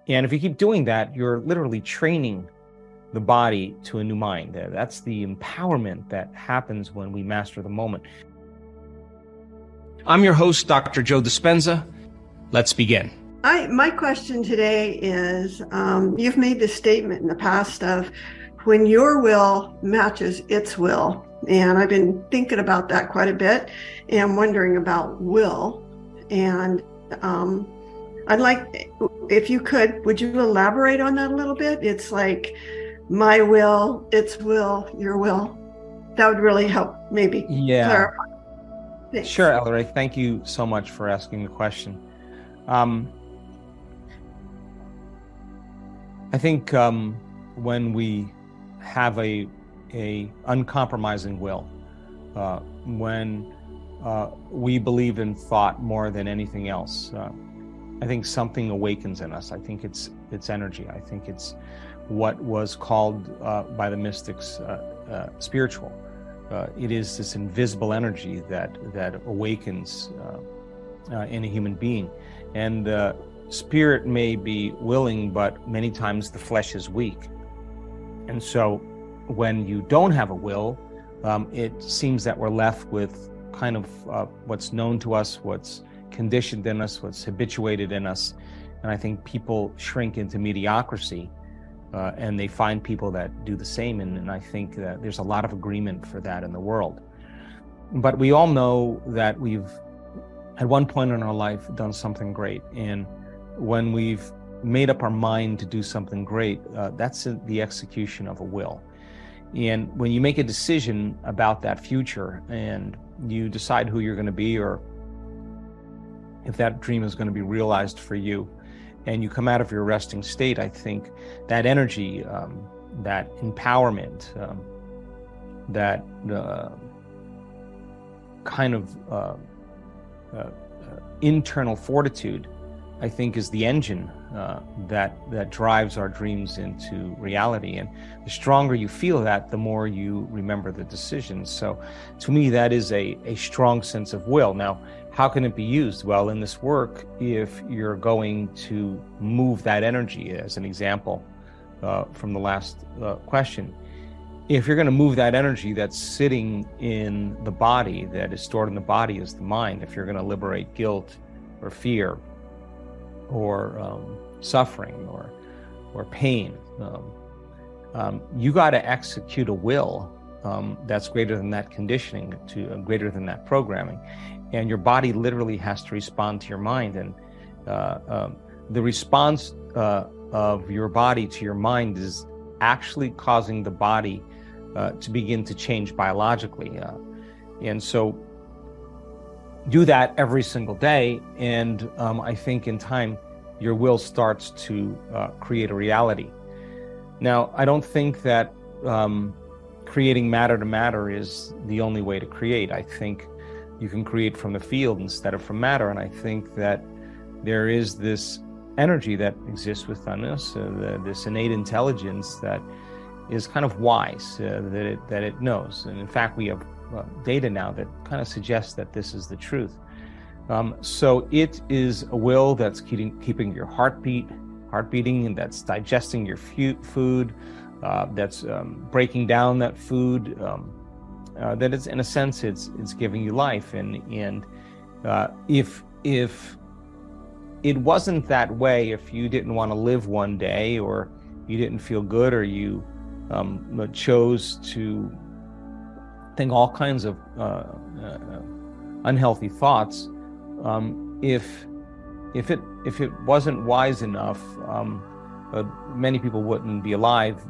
And if you keep doing that, you're literally training the body to a new mind. That's the empowerment that happens when we master the moment. I'm your host, Dr. Joe Dispenza. Let's begin. My question today is, you've made this statement in the past of when your will matches its will. And I've been thinking about that quite a bit and wondering about will. And I'd like, if you would you elaborate on that a little bit? It's like my will, its will, your will. That would really help maybe clarify. Thanks. Sure, Ellery. Thank you so much for asking the question. I think when we have a uncompromising will, when we believe in thought more than anything else, I think something awakens in us. I think it's energy. I think it's what was called by the mystics spiritual. It is this invisible energy that awakens in a human being. And spirit may be willing, but many times the flesh is weak. And so when you don't have a will, it seems that we're left with kind of what's known to us, what's conditioned in us, what's habituated in us. And I think people shrink into mediocrity, and they find people that do the same. And I think that there's a lot of agreement for that in the world. But we all know that we've, at one point in our life, done something great. And when we've made up our mind to do something great, that's the execution of a will. And when you make a decision about that future and you decide who you're going to be, or if that dream is going to be realized for you, and you come out of your resting state, I think that energy, that empowerment, that kind of internal fortitude, I think is the engine that drives our dreams into reality. And the stronger you feel that, the more you remember the decisions. So to me, that is a strong sense of will. Now, how can it be used? Well, in this work, if you're going to move that energy, as an example from the last question, if you're going to move that energy that's sitting in the body, that is stored in the body as the mind, if you're going to liberate guilt or fear or suffering or pain, you got to execute a will that's greater than that conditioning, greater than that programming. And your body literally has to respond to your mind. And the response of your body to your mind is actually causing the body to begin to change biologically. And so do that every single day. And I think in time, your will starts to create a reality. Now, I don't think that creating matter to matter is the only way to create. I think you can create from the field instead of from matter. And I think that there is this energy that exists within us, this innate intelligence that is kind of wise, that it knows. And in fact, we have data now that kind of suggests that this is the truth. So it is a will that's keeping your heart beating, and that's digesting your food, that's breaking down that food, that is, in a sense, it's giving you life. And if it wasn't that way, if you didn't want to live one day, or you didn't feel good, or you chose to think all kinds of unhealthy thoughts, if it wasn't wise enough, many people wouldn't be alive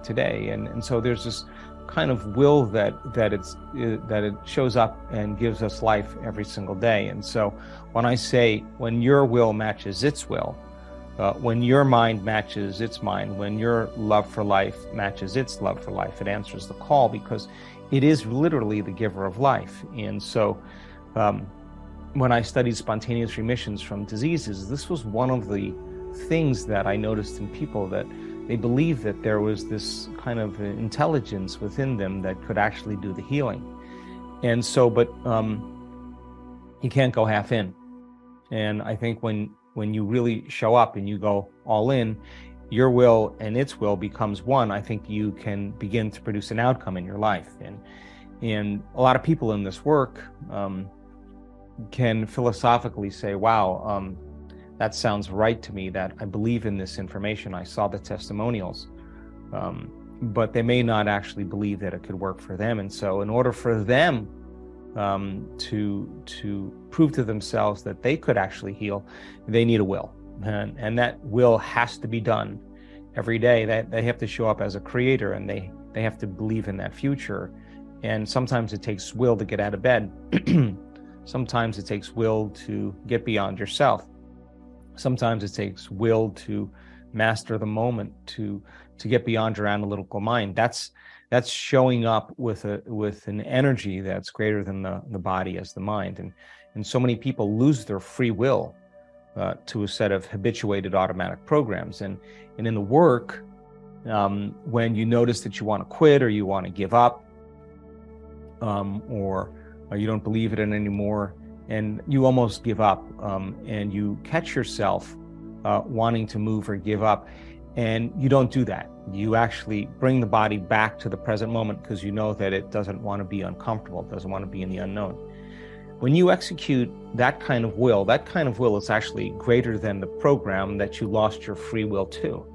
today. And so there's this kind of will that it shows up and gives us life every single day. And so when I say, when your will matches its will, when your mind matches its mind, when your love for life matches its love for life, it answers the call, because it is literally the giver of life. And so when I studied spontaneous remissions from diseases, this was one of the things that I noticed in people, that they believed that there was this kind of intelligence within them that could actually do the healing. And so, but you can't go half in. And I think when when you really show up and you go all in, your will and its will becomes one. I think you can begin to produce an outcome in your life. And a lot of people in this work can philosophically say, wow, that sounds right to me, that I believe in this information. I saw the testimonials, but they may not actually believe that it could work for them. And so in order for them to prove to themselves that they could actually heal, they need a will. And that will has to be done every day. That they have to show up as a creator, and they have to believe in that future. And sometimes it takes will to get out of bed. Sometimes it takes will to get beyond yourself. Sometimes it takes will to master the moment, to get beyond your analytical mind. That's showing up with an energy that's greater than the body as the mind. And so many people lose their free will to a set of habituated automatic programs. And in the work, when you notice that you want to quit or you want to give up, or you don't believe it in anymore, and you almost give up, and you catch yourself wanting to move or give up, and you don't do that. You actually bring the body back to the present moment because you know that it doesn't want to be uncomfortable, it doesn't want to be in the unknown. When you execute that kind of will is actually greater than the program that you lost your free will to.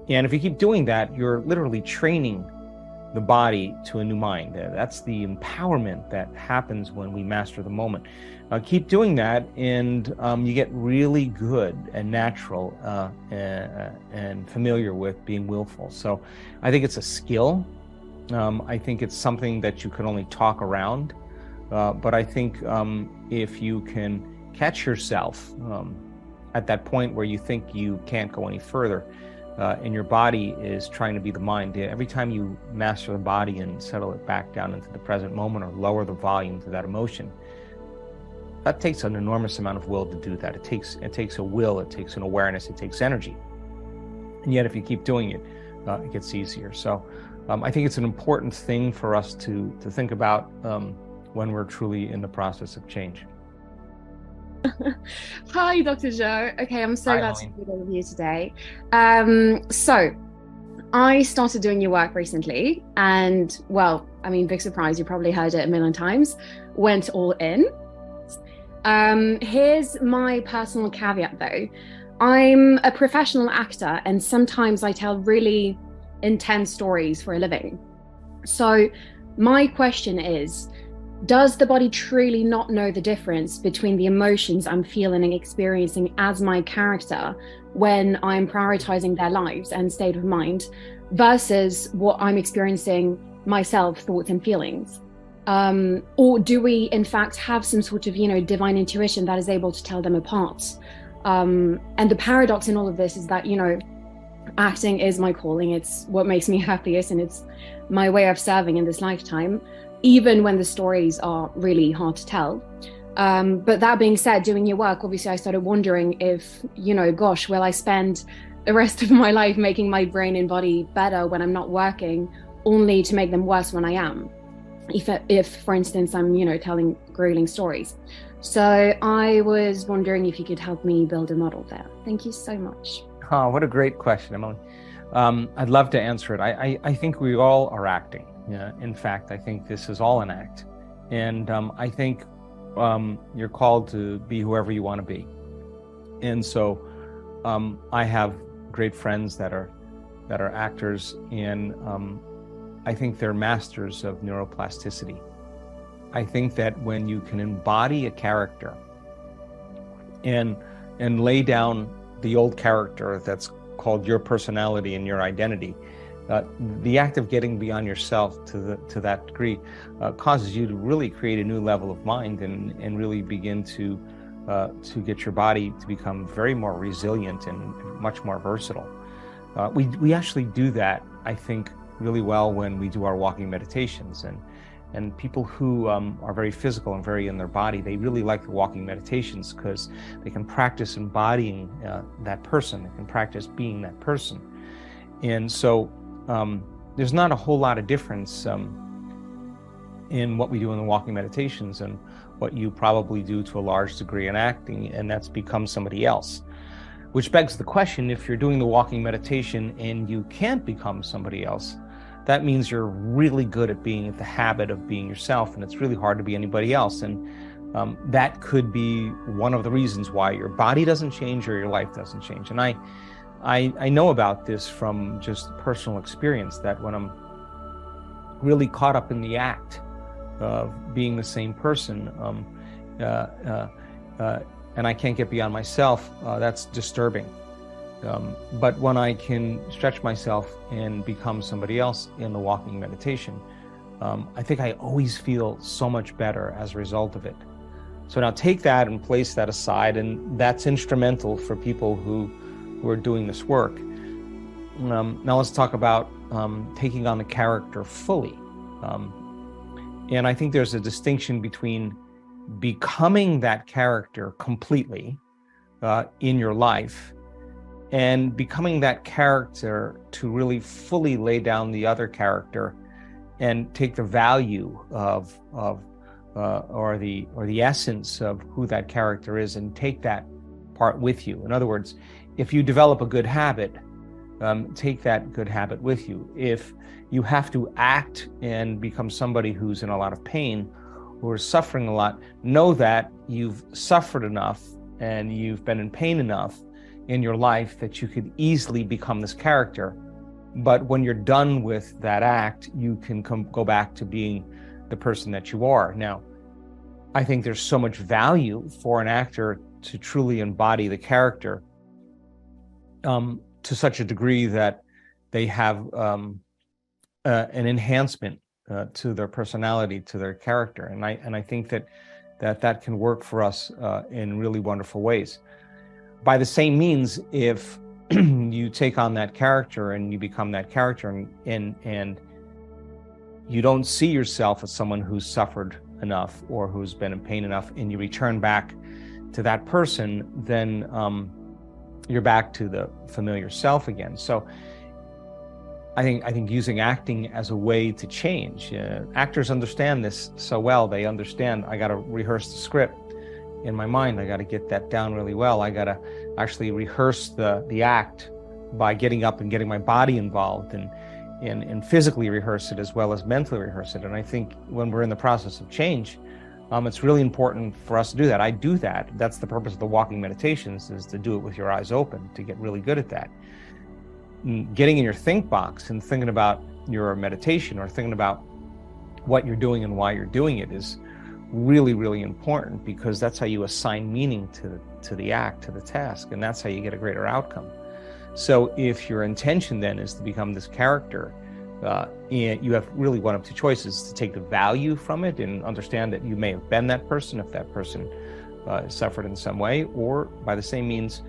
And if you keep doing that, you're literally training the body to a new mind. That's the empowerment that happens when we master the moment. Keep doing that, and you get really good and natural and familiar with being willful. So I think it's a skill. I think it's something that you can only talk around. But I think if you can catch yourself at that point where you think you can't go any further, and your body is trying to be the mind, every time you master the body and settle it back down into the present moment or lower the volume to that emotion, that takes an enormous amount of will to do that. It takes a will, it takes an awareness, it takes energy. And yet if you keep doing it, it gets easier. So I think it's an important thing for us to think about when we're truly in the process of change. Hi, Dr. Joe. Okay, I'm so glad to be with you today. So I started doing your work recently, and well, I mean, big surprise, you probably heard it a million times, went all in. Here's my personal caveat though. I'm a professional actor, and sometimes I tell really intense stories for a living. So my question is, does the body truly not know the difference between the emotions I'm feeling and experiencing as my character when I'm prioritizing their lives and state of mind versus what I'm experiencing myself, thoughts and feelings? Or do we in fact have some sort of, divine intuition that is able to tell them apart? And the paradox in all of this is that, acting is my calling. It's what makes me happiest, and it's my way of serving in this lifetime, even when the stories are really hard to tell. But that being said, doing your work, obviously I started wondering if, gosh, will I spend the rest of my life making my brain and body better when I'm not working, only to make them worse when I am? If for instance, I'm, telling grueling stories. So I was wondering if you could help me build a model there. Thank you so much. Oh, what a great question, Emily. I'd love to answer it. I think we all are acting. In fact, I think this is all an act. And I think you're called to be whoever you want to be. And so I have great friends that are actors, and I think they're masters of neuroplasticity. I think that when you can embody a character and lay down the old character that's called your personality and your identity, the act of getting beyond yourself to that degree causes you to really create a new level of mind and really begin to get your body to become very more resilient and much more versatile. We actually do that, I think, really well when we do our walking meditations, and people who are very physical and very in their body, they really like the walking meditations because they can practice embodying that person. They can practice being that person. And so there's not a whole lot of difference in what we do in the walking meditations and what you probably do to a large degree in acting, and that's become somebody else. Which begs the question, if you're doing the walking meditation and you can't become somebody else, that means you're really good at being at the habit of being yourself, and it's really hard to be anybody else. And that could be one of the reasons why your body doesn't change or your life doesn't change. And I know about this from just personal experience, that when I'm really caught up in the act of being the same person, and I can't get beyond myself, that's disturbing. But when I can stretch myself and become somebody else in the walking meditation, I think I always feel so much better as a result of it. So now take that and place that aside, and that's instrumental for people who are doing this work. Now let's talk about taking on the character fully. And I think there's a distinction between becoming that character completely in your life and becoming that character to really fully lay down the other character and take the value of or the essence of who that character is and take that part with you. In other words, if you develop a good habit, take that good habit with you. If you have to act and become somebody who's in a lot of pain, who are suffering a lot, know that you've suffered enough and you've been in pain enough in your life that you could easily become this character. But when you're done with that act, you can go back to being the person that you are. Now, I think there's so much value for an actor to truly embody the character to such a degree that they have an enhancement to their personality, to their character. And I think that can work for us in really wonderful ways. By the same means, if you take on that character and you become that character and you don't see yourself as someone who's suffered enough or who's been in pain enough, and you return back to that person, then you're back to the familiar self again. So I think using acting as a way to change. Actors understand this so well. They understand, I got to rehearse the script in my mind. I got to get that down really well. I got to actually rehearse the act by getting up and getting my body involved and physically rehearse it as well as mentally rehearse it. And I think when we're in the process of change, it's really important for us to do that. I do that. That's the purpose of the walking meditations, is to do it with your eyes open, to get really good at that. Getting in your think box and thinking about your meditation or thinking about what you're doing and why you're doing it is really, really important, because that's how you assign meaning to the act, to the task, and that's how you get a greater outcome. So if your intention then is to become this character, and you have really one of two choices: to take the value from it and understand that you may have been that person if that person suffered in some way, or by the same means,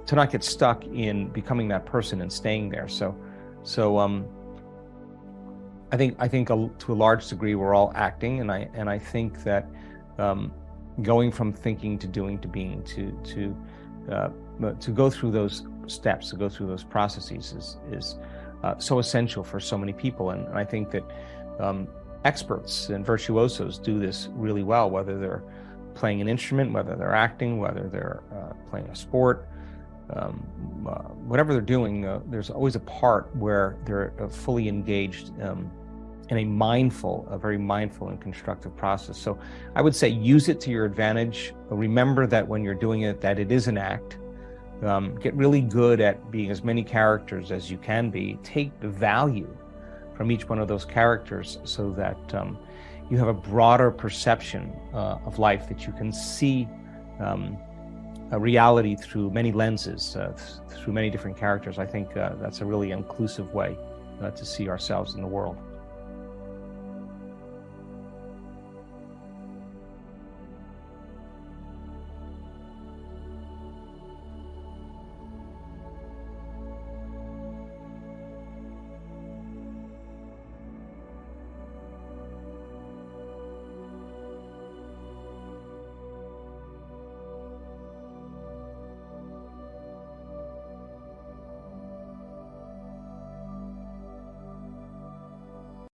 to not get stuck in becoming that person and staying there. So I think to a large degree we're all acting, and I think that going from thinking to doing to being to go through those steps, to go through those processes is so essential for so many people. And I think that experts and virtuosos do this really well, whether they're playing an instrument, whether they're acting, whether they're playing a sport, whatever they're doing. There's always a part where they're fully engaged in a very mindful and constructive process. So I would say use it to your advantage. Remember that when you're doing it, that it is an act. Get really good at being as many characters as you can be. Take the value from each one of those characters so that you have a broader perception of life, that you can see a reality through many lenses, through many different characters. I think that's a really inclusive way to see ourselves in the world.